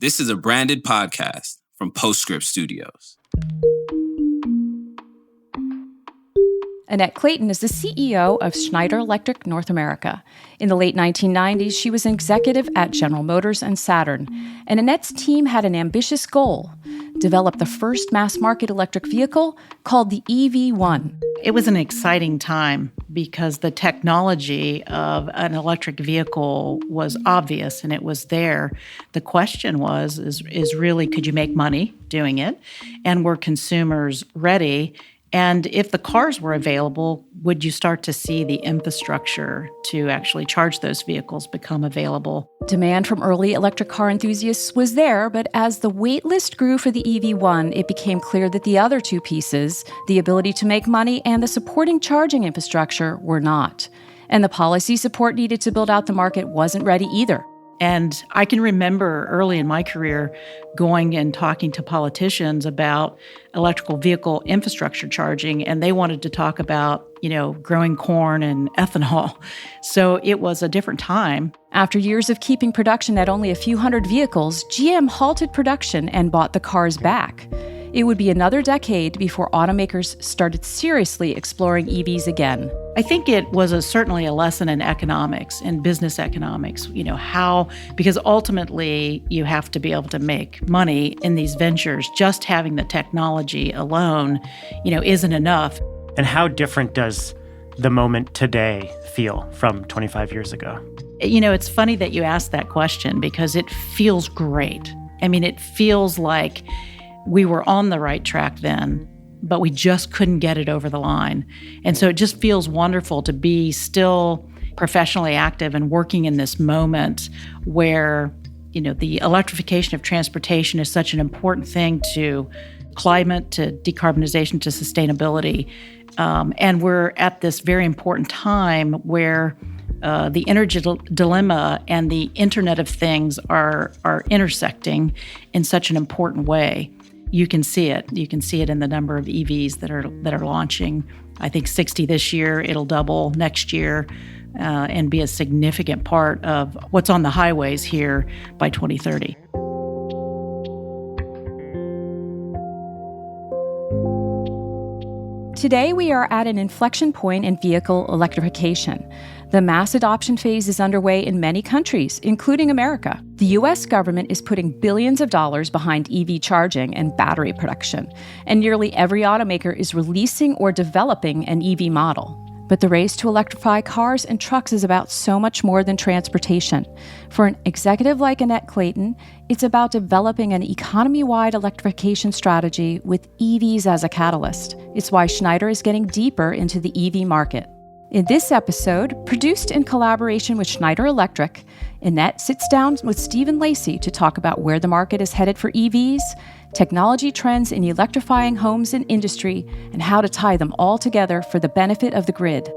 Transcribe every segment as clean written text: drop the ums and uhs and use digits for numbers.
This is a branded podcast from Postscript Studios. Annette Clayton is the CEO of Schneider Electric North America. In the late 1990s, she was an executive at General Motors and Saturn. And Annette's team had an ambitious goal: develop the first mass-market electric vehicle called the EV1. It was an exciting time because the technology of an electric vehicle was obvious and it was there. The question is really, could you make money doing it? And were consumers ready? And if the cars were available, would you start to see the infrastructure to actually charge those vehicles become available? Demand from early electric car enthusiasts was there, but as the wait list grew for the EV1, it became clear that the other two pieces, the ability to make money and the supporting charging infrastructure, were not. And the policy support needed to build out the market wasn't ready either. And I can remember early in my career going and talking to politicians about electrical vehicle infrastructure charging, and they wanted to talk about, growing corn and ethanol. So it was a different time. After years of keeping production at only a few hundred vehicles, GM halted production and bought the cars back. It would be another decade before automakers started seriously exploring EVs again. I think it was certainly a lesson in economics, in business economics, because ultimately you have to be able to make money in these ventures. Just having the technology alone, isn't enough. And how different does the moment today feel from 25 years ago? It's funny that you asked that question because it feels great. It feels like we were on the right track then, but we just couldn't get it over the line. And so it just feels wonderful to be still professionally active and working in this moment where, the electrification of transportation is such an important thing to climate, to decarbonization, to sustainability. And we're at this very important time where the energy dilemma and the Internet of Things are intersecting in such an important way. You can see it. You can see it in the number of EVs that are launching. I think 60 this year. It'll double next year and be a significant part of what's on the highways here by 2030. Today, we are at an inflection point in vehicle electrification. The mass adoption phase is underway in many countries, including America. The U.S. government is putting billions of dollars behind EV charging and battery production, and nearly every automaker is releasing or developing an EV model. But the race to electrify cars and trucks is about so much more than transportation. For an executive like Annette Clayton, it's about developing an economy-wide electrification strategy with EVs as a catalyst. It's why Schneider is getting deeper into the EV market. In this episode, produced in collaboration with Schneider Electric, Annette sits down with Stephen Lacey to talk about where the market is headed for EVs, technology trends in electrifying homes and industry, and how to tie them all together for the benefit of the grid.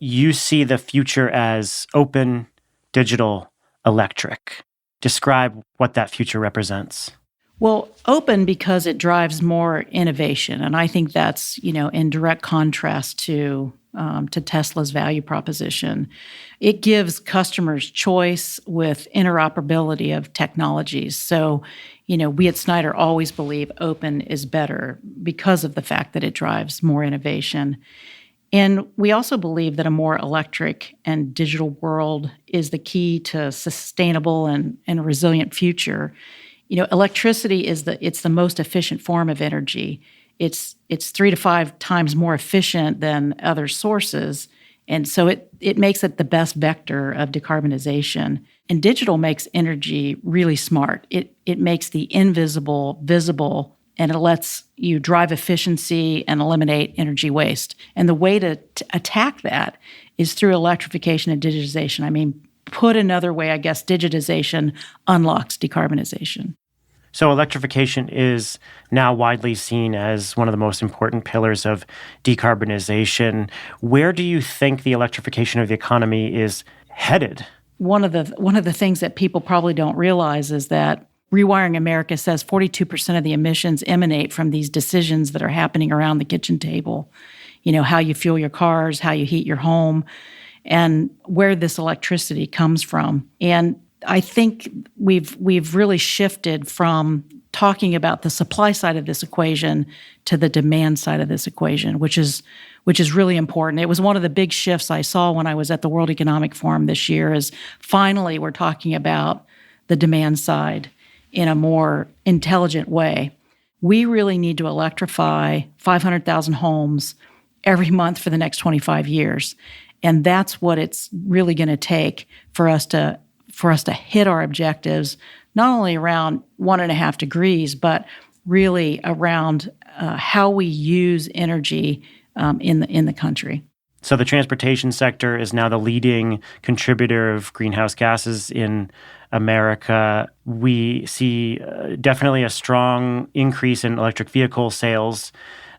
You see the future as open, digital, electric. Describe what that future represents. Well, open because it drives more innovation. And I think that's, in direct contrast to Tesla's value proposition. It gives customers choice with interoperability of technologies. So, we at Schneider always believe open is better because of the fact that it drives more innovation. And we also believe that a more electric and digital world is the key to sustainable and a resilient future. Electricity it's the most efficient form of energy. It's 3 to 5 times more efficient than other sources, and so it makes it the best vector of decarbonization. And digital makes energy really smart. It makes the invisible visible, and it lets you drive efficiency and eliminate energy waste. And the way to attack that is through electrification and digitization. Put another way, I guess, digitization unlocks decarbonization. So electrification is now widely seen as one of the most important pillars of decarbonization. Where do you think the electrification of the economy is headed? One of the things that people probably don't realize is that Rewiring America says 42% of the emissions emanate from these decisions that are happening around the kitchen table. how you fuel your cars, how you heat your home, and where this electricity comes from. And I think we've really shifted from talking about the supply side of this equation to the demand side of this equation, which is really important. It was one of the big shifts I saw when I was at the World Economic Forum this year, is finally we're talking about the demand side in a more intelligent way. We really need to electrify 500,000 homes every month for the next 25 years. And that's what it's really going to take for us to hit our objectives, not only around 1.5 degrees, but really around how we use energy in the country. So the transportation sector is now the leading contributor of greenhouse gases in America. We see definitely a strong increase in electric vehicle sales,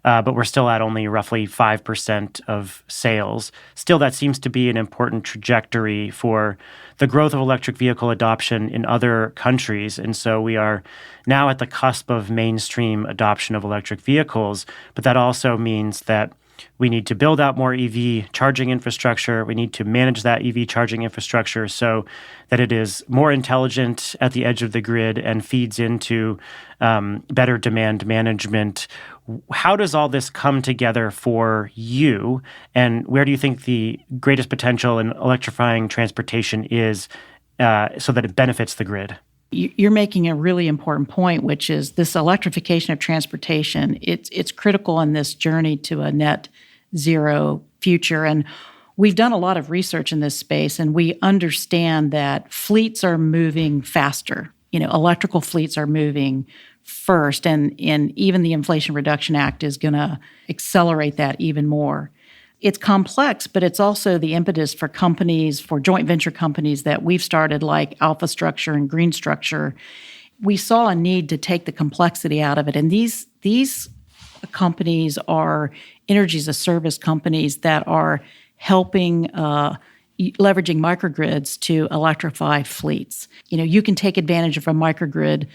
but we're still at only roughly 5% of sales. Still, that seems to be an important trajectory for the growth of electric vehicle adoption in other countries. And so we are now at the cusp of mainstream adoption of electric vehicles, but that also means that we need to build out more EV charging infrastructure. We need to manage that EV charging infrastructure so that it is more intelligent at the edge of the grid and feeds into better demand management. How does all this come together for you? And where do you think the greatest potential in electrifying transportation is so that it benefits the grid? You're making a really important point, which is this electrification of transportation. It's critical in this journey to a net zero future. And we've done a lot of research in this space, and we understand that fleets are moving faster. Electrical fleets are moving first, and even the Inflation Reduction Act is going to accelerate that even more. It's complex, but it's also the impetus for companies, for joint venture companies that we've started, like Alpha Structure and Green Structure. We saw a need to take the complexity out of it. And these companies are energy as a service companies that are helping leveraging microgrids to electrify fleets. You can take advantage of a microgrid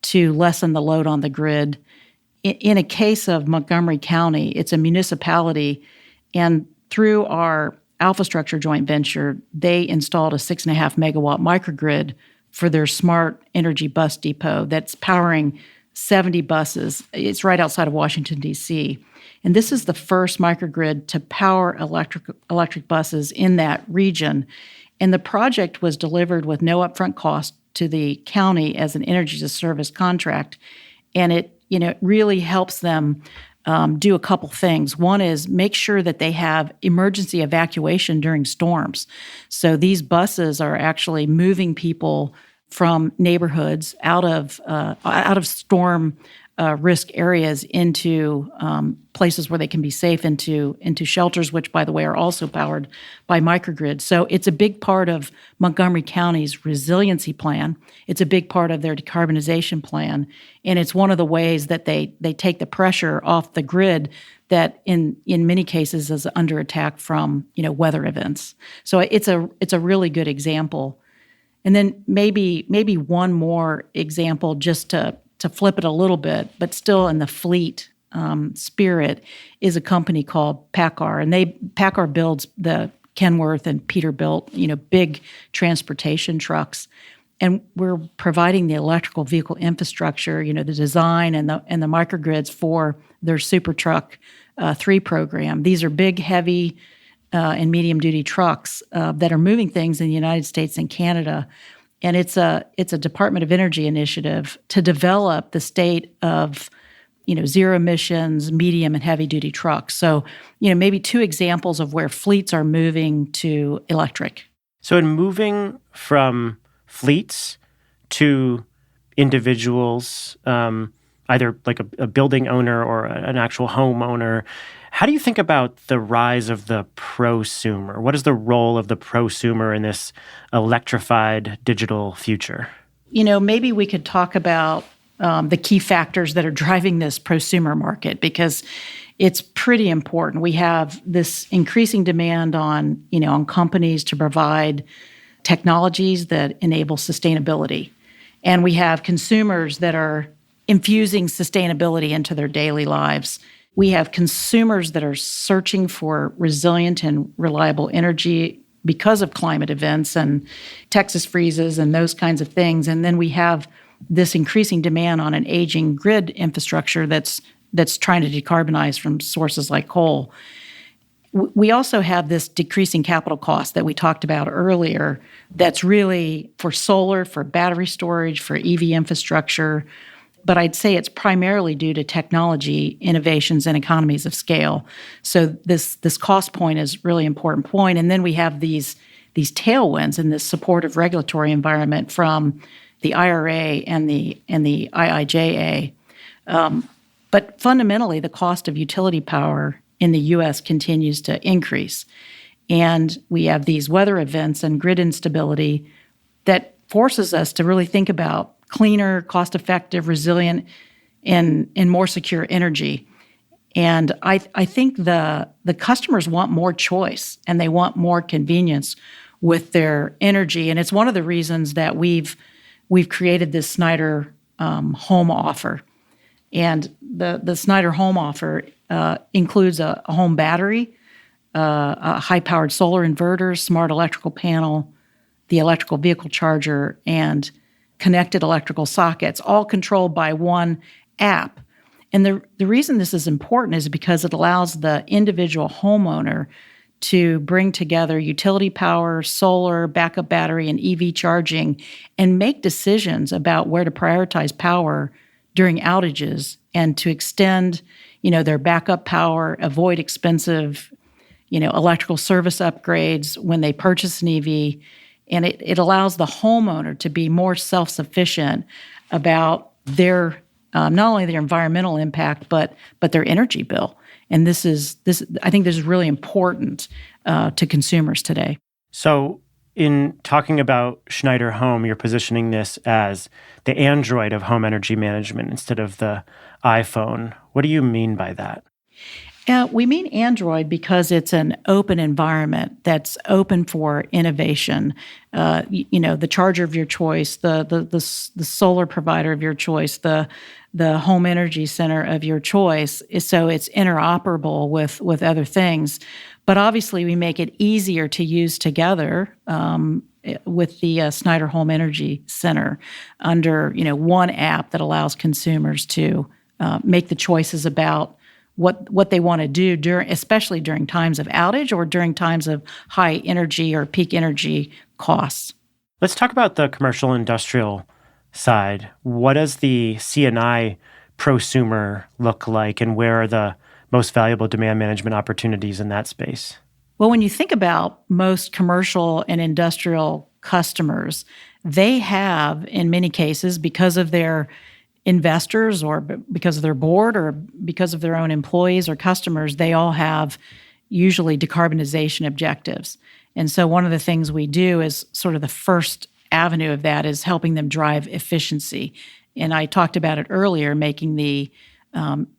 to lessen the load on the grid. In a case of Montgomery County, it's a municipality. And through our Alpha Structure joint venture, they installed a 6.5 megawatt microgrid for their smart energy bus depot that's powering 70 buses. It's right outside of Washington, D.C. And this is the first microgrid to power electric buses in that region. And the project was delivered with no upfront cost to the county as an energy as a service contract. And it really helps them do a couple things. One is make sure that they have emergency evacuation during storms. So these buses are actually moving people from neighborhoods out of storm risk areas into places where they can be safe, into shelters, which, by the way, are also powered by microgrids. So it's a big part of Montgomery County's resiliency plan. It's a big part of their decarbonization plan. And it's one of the ways that they take the pressure off the grid that in many cases is under attack from weather events. So it's a really good example. And then maybe one more example just to flip it a little bit, but still in the fleet spirit, is a company called PACCAR. And PACCAR builds the Kenworth and Peterbilt, big transportation trucks. And we're providing the electrical vehicle infrastructure, the design and the microgrids for their Super Truck 3 program. These are big, heavy, and medium-duty trucks that are moving things in the United States and Canada. And it's a Department of Energy initiative to develop the state of zero emissions, medium and heavy duty trucks. So maybe two examples of where fleets are moving to electric. So in moving from fleets to individuals, either like a building owner or an actual homeowner, how do you think about the rise of the prosumer? What is the role of the prosumer in this electrified digital future? Maybe we could talk about the key factors that are driving this prosumer market, because it's pretty important. We have this increasing demand on companies to provide technologies that enable sustainability. And we have consumers that are infusing sustainability into their daily lives. We have consumers that are searching for resilient and reliable energy because of climate events and Texas freezes and those kinds of things. And then we have this increasing demand on an aging grid infrastructure that's trying to decarbonize from sources like coal. We also have this decreasing capital cost that we talked about earlier that's really for solar, for battery storage, for EV infrastructure. But I'd say it's primarily due to technology innovations and economies of scale. So this cost point is really important point. And then we have these tailwinds in this supportive regulatory environment from the IRA and the IIJA. But fundamentally, the cost of utility power in the U.S. continues to increase. And we have these weather events and grid instability that forces us to really think about cleaner, cost-effective, resilient, and more secure energy. And I think the customers want more choice and they want more convenience with their energy. And it's one of the reasons that we've created this Schneider home offer. And the Schneider home offer includes a home battery, a high-powered solar inverter, smart electrical panel, the electrical vehicle charger, and connected electrical sockets, all controlled by one app. And the reason this is important is because it allows the individual homeowner to bring together utility power, solar, backup battery, and EV charging, and make decisions about where to prioritize power during outages and to extend, their backup power, avoid expensive, electrical service upgrades when they purchase an EV. And it allows the homeowner to be more self-sufficient about their not only their environmental impact but their energy bill. And this I think this is really important to consumers today. So in talking about Schneider Home, you're positioning this as the Android of home energy management instead of the iPhone. What do you mean by that? We mean Android because it's an open environment that's open for innovation. The charger of your choice, the solar provider of your choice, the home energy center of your choice. So it's interoperable with other things. But obviously, we make it easier to use together with the Schneider Home Energy Center under one app that allows consumers to make the choices about what they want to do especially during times of outage or during times of high energy or peak energy costs. Let's talk about the commercial industrial side. What does the C&I prosumer look like, and where are the most valuable demand management opportunities in that space? Well, when you think about most commercial and industrial customers, they have, in many cases, because of their investors or because of their board or because of their own employees or customers, they all have usually decarbonization objectives. And so one of the things we do is sort of the first avenue of that is helping them drive efficiency. And I talked about it earlier, making the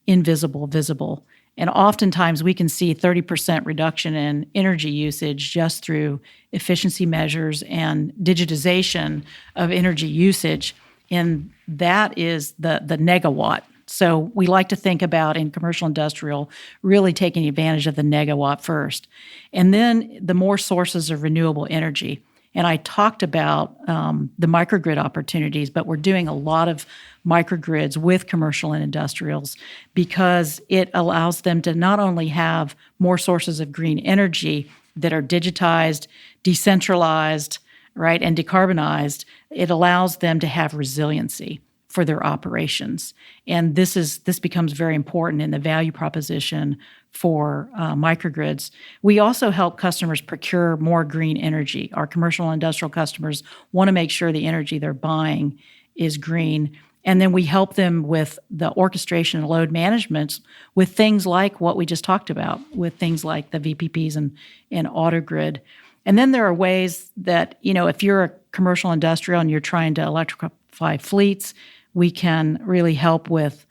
invisible visible. And oftentimes we can see 30% reduction in energy usage just through efficiency measures and digitization of energy usage. And that is the negawatt. So we like to think about in commercial industrial really taking advantage of the negawatt first. And then the more sources of renewable energy. And I talked about the microgrid opportunities, but we're doing a lot of microgrids with commercial and industrials because it allows them to not only have more sources of green energy that are digitized, decentralized, right, and decarbonized, it allows them to have resiliency for their operations. And this becomes very important in the value proposition for microgrids. We also help customers procure more green energy. Our commercial and industrial customers want to make sure the energy they're buying is green. And then we help them with the orchestration and load management with things like what we just talked about, with things like the VPPs and AutoGrid. And then there are ways that, if you're a commercial industrial and you're trying to electrify fleets, we can really help with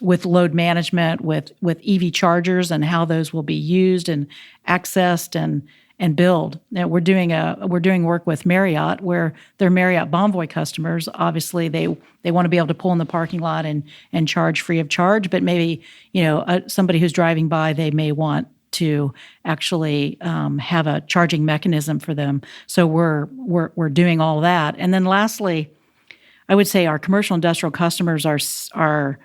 load management, with EV chargers and how those will be used and accessed and build. Now, we're doing work with Marriott, where their Marriott Bonvoy customers, obviously they want to be able to pull in the parking lot and charge free of charge, but maybe somebody who's driving by, they may want to actually have a charging mechanism for them. So we're doing all that. And then lastly, I would say our commercial industrial customers are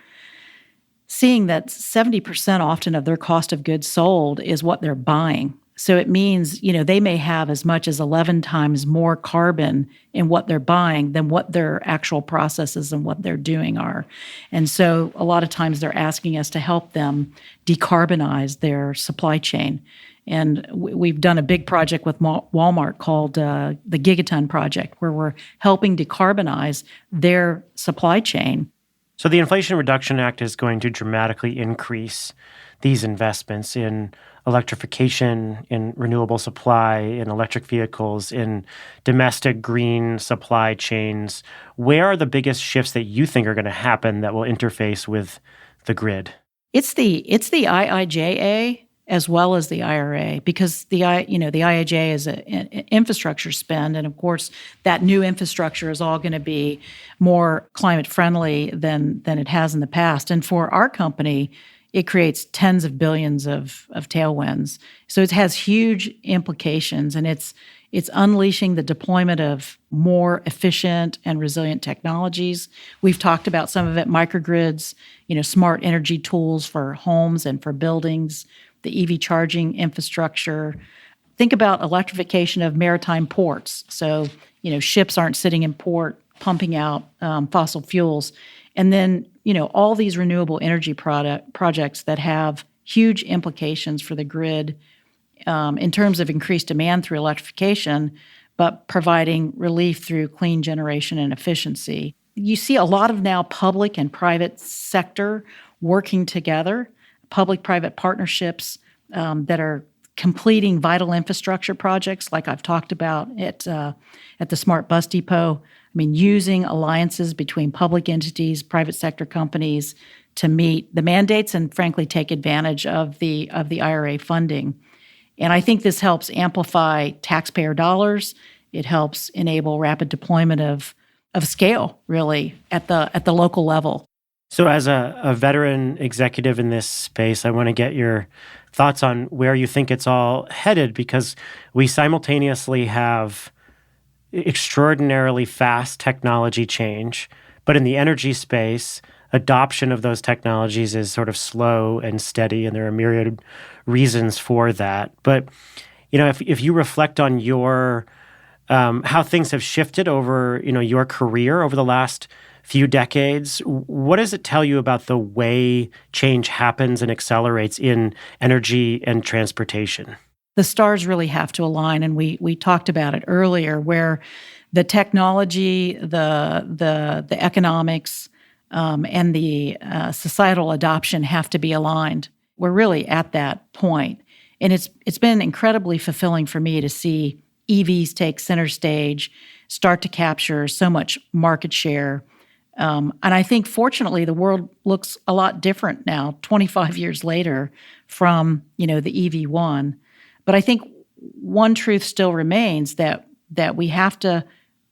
seeing that 70% often of their cost of goods sold is what they're buying. So it means, they may have as much as 11 times more carbon in what they're buying than what their actual processes and what they're doing are. And so a lot of times they're asking us to help them decarbonize their supply chain. And we've done a big project with Walmart called the Gigaton Project, where we're helping decarbonize their supply chain. So the Inflation Reduction Act is going to dramatically increase these investments in electrification, in renewable supply, in electric vehicles, in domestic green supply chains. Where are the biggest shifts that you think are going to happen that will interface with the grid? It's the IIJA as well as the IRA, because the IIJA is an infrastructure spend, and of course that new infrastructure is all going to be more climate friendly than it has in the past. And for our company, it creates tens of billions of tailwinds. So it has huge implications, and it's unleashing the deployment of more efficient and resilient technologies. We've talked about some of it: microgrids, smart energy tools for homes and for buildings, the EV charging infrastructure. Think about electrification of maritime ports. So, ships aren't sitting in port pumping out fossil fuels. And then, all these renewable energy projects that have huge implications for the grid in terms of increased demand through electrification, but providing relief through clean generation and efficiency. You see a lot of now public and private sector working together, public-private partnerships that are completing vital infrastructure projects, like I've talked about at the Smart Bus Depot. Using alliances between public entities, private sector companies to meet the mandates and, frankly, take advantage of the IRA funding. And I think this helps amplify taxpayer dollars. It helps enable rapid deployment of scale, really, at the local level. So as a veteran executive in this space, I want to get your thoughts on where you think it's all headed, because we simultaneously have extraordinarily fast technology change, but in the energy space, adoption of those technologies is sort of slow and steady, and there are myriad reasons for that. But if you reflect on your how things have shifted over your career over the last few decades, what does it tell you about the way change happens and accelerates in energy and transportation? The stars really have to align, and we talked about it earlier, where the technology, the economics, and the societal adoption have to be aligned. We're really at that point, and it's been incredibly fulfilling for me to see EVs take center stage, start to capture so much market share. And I think, fortunately, the world looks a lot different now, 25 years later, from the EV1. But I think one truth still remains, that we have to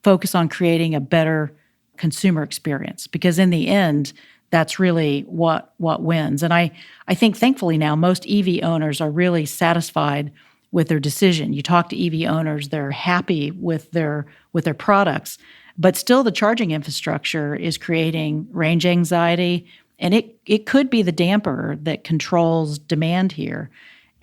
focus on creating a better consumer experience, because in the end, that's really what wins. And I think, thankfully, now most EV owners are really satisfied with their decision. You talk to EV owners, they're happy with their products, but still the charging infrastructure is creating range anxiety, and it could be the damper that controls demand here.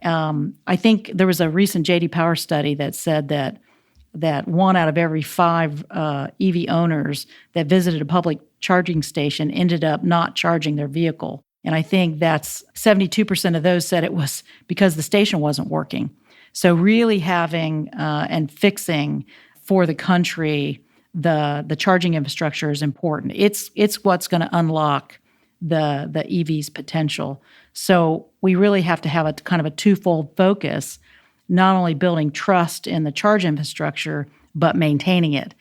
I think there was a recent J.D. Power study that said that 1 out of every 5 EV owners that visited a public charging station ended up not charging their vehicle. And I think that's 72% of those said it was because the station wasn't working. So really having and fixing for the country the charging infrastructure is important. It's what's going to unlock the EV's potential. So we really have to have a kind of a twofold focus, not only building trust in the charge infrastructure, but maintaining it.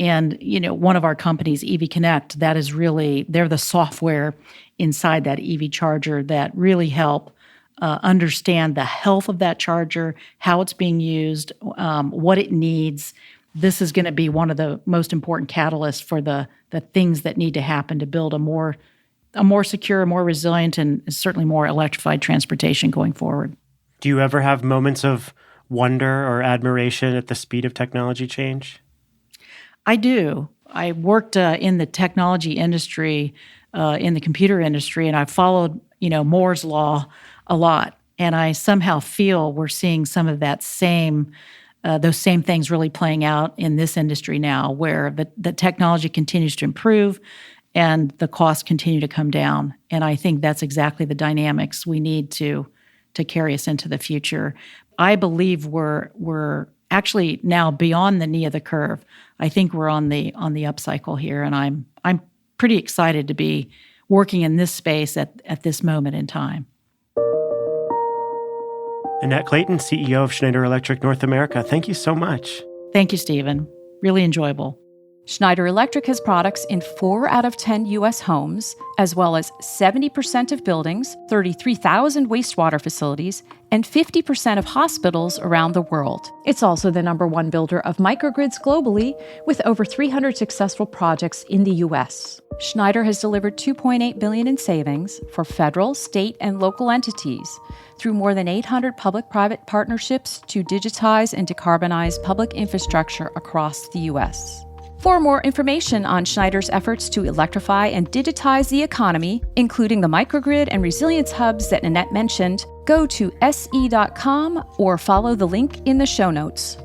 And, one of our companies, EV Connect, that is really, they're the software inside that EV charger that really help understand the health of that charger, how it's being used, what it needs. This is going to be one of the most important catalysts for the things that need to happen to build a more secure, more resilient, and certainly more electrified transportation going forward. Do you ever have moments of wonder or admiration at the speed of technology change? I do. I worked in the technology industry, in the computer industry, and I followed, Moore's law a lot. And I somehow feel we're seeing some of that those same things really playing out in this industry now, where the technology continues to improve and the costs continue to come down. And I think that's exactly the dynamics we need to carry us into the future. I believe we're actually now beyond the knee of the curve. I think we're on the upcycle here, and I'm pretty excited to be working in this space at this moment in time. Annette Clayton, CEO of Schneider Electric North America, thank you so much. Thank you, Stephen. Really enjoyable. Schneider Electric has products in 4 out of 10 U.S. homes, as well as 70% of buildings, 33,000 wastewater facilities, and 50% of hospitals around the world. It's also the #1 builder of microgrids globally, with over 300 successful projects in the U.S. Schneider has delivered $2.8 billion in savings for federal, state, and local entities through more than 800 public-private partnerships to digitize and decarbonize public infrastructure across the U.S. For more information on Schneider's efforts to electrify and digitize the economy, including the microgrid and resilience hubs that Annette mentioned, go to se.com or follow the link in the show notes.